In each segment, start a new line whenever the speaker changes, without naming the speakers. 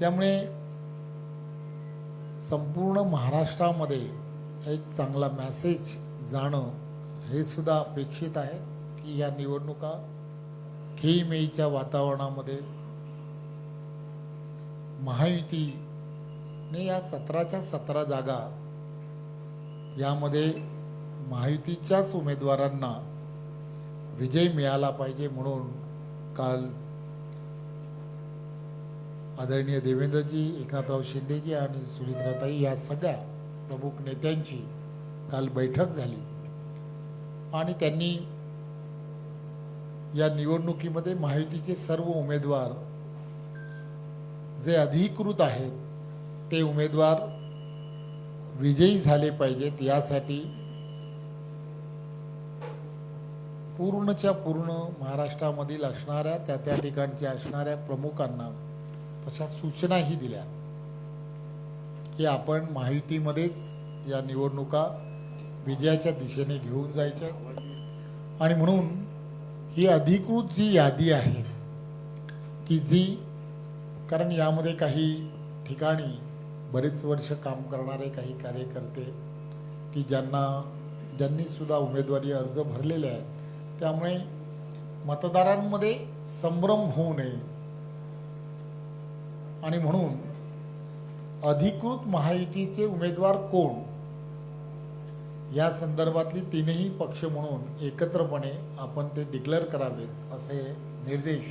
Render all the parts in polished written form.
त्यामुळे संपूर्ण महाराष्ट्रामध्ये एक चांगला मेसेज जाणं हे सुद्धा अपेक्षित आहे की या निवडणुका खेळीमेळीच्या वातावरणामध्ये महायुतीने या 17च्या 17 जागा यामध्ये महायुतीच्याच उमेदवारांना विजय मिळाला पाहिजे म्हणून काल आदरणीय देवेंद्रजी, एकनाथराव शिंदेजी आणि सुरेंद्रताई या सगळ्या प्रमुख नेत्यांची काल बैठक झाली आणि त्यांनी या निवडणुकीमध्ये महायुतीचे सर्व उमेदवार जे अधिकृत आहेत ते उमेदवार विजयी झाले पाहिजेत यासाठी पूर्णच्या पूर्ण महाराष्ट्रामधील असणाऱ्या त्या ठिकाणच्या असणाऱ्या प्रमुखांना तशा सूचनाही दिल्या की आपण महायुतीमध्येच या निवडणुका विजयाच्या दिशेने घेऊन जायच्या आणि म्हणून ही अधिकृत जी यादी आहे की जी, कारण यामध्ये काही ठिकाणी बरेच वर्ष काम करणारे काही कार्यकर्ते की ज्यांनी सुद्धा उमेदवारी अर्ज भरलेले आहेत, त्यामुळे मतदारांमध्ये संभ्रम होऊ नये आणि म्हणून अधिकृत महायुतीचे उमेदवार कोण या संदर्भातली तीनही पक्ष म्हणून एकत्रपणे आपण ते डिक्लेअर करावेत असे निर्देश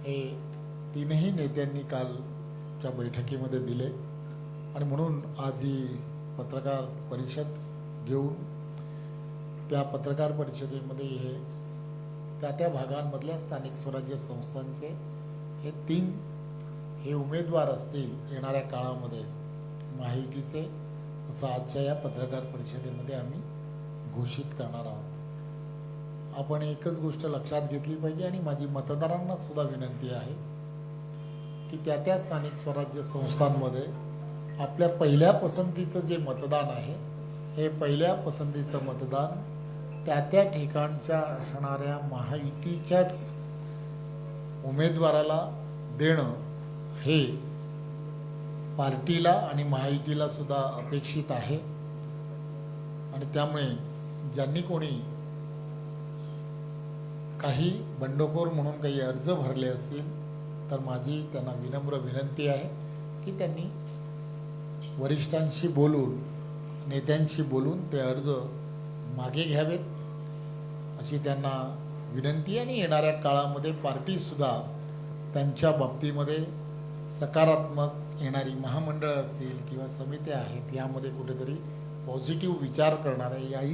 हे तीनही नेत्यांनी कालच्या बैठकीमध्ये दिले आणि म्हणून आज ही पत्रकार परिषद घेऊन त्या पत्रकार परिषदेमध्ये हे त्या भागांमधल्या स्थानिक स्वराज्य संस्थांचे हे उमेदवार असतील येणाऱ्या काळामध्ये महायुतीचे, असं आजच्या या पत्रकार परिषदेमध्ये आम्ही घोषित करणार आहोत. आपण एकच गोष्ट लक्षात घेतली पाहिजे आणि माझी मतदारांना सुद्धा विनंती आहे की त्या स्थानिक स्वराज्य संस्थांमध्ये आपल्या पहिल्या पसंतीचं जे मतदान आहे हे पहिल्या पसंतीचं मतदान त्या ठिकाणच्या असणाऱ्या महायुतीच्याच उमेदवाराला देणं हे पार्टीला आणि महायुतीला सुद्धा अपेक्षित आहे आणि त्यामुळे ज्यांनी कोणी काही बंडखोर म्हणून काही अर्ज भरले असतील तर माझी त्यांना विनम्र विनंती आहे की त्यांनी वरिष्ठांशी बोलून, नेत्यांशी बोलून ते अर्ज मागे घ्यावेत अशी त्यांना विनंती. आणि येणाऱ्या काळामध्ये पार्टीसुद्धा त्यांच्या बाबतीमध्ये सकारात्मक येणारी महामंडळं असतील किंवा समित्या आहेत यामध्ये कुठेतरी पॉझिटिव्ह विचार करणाऱ्या याही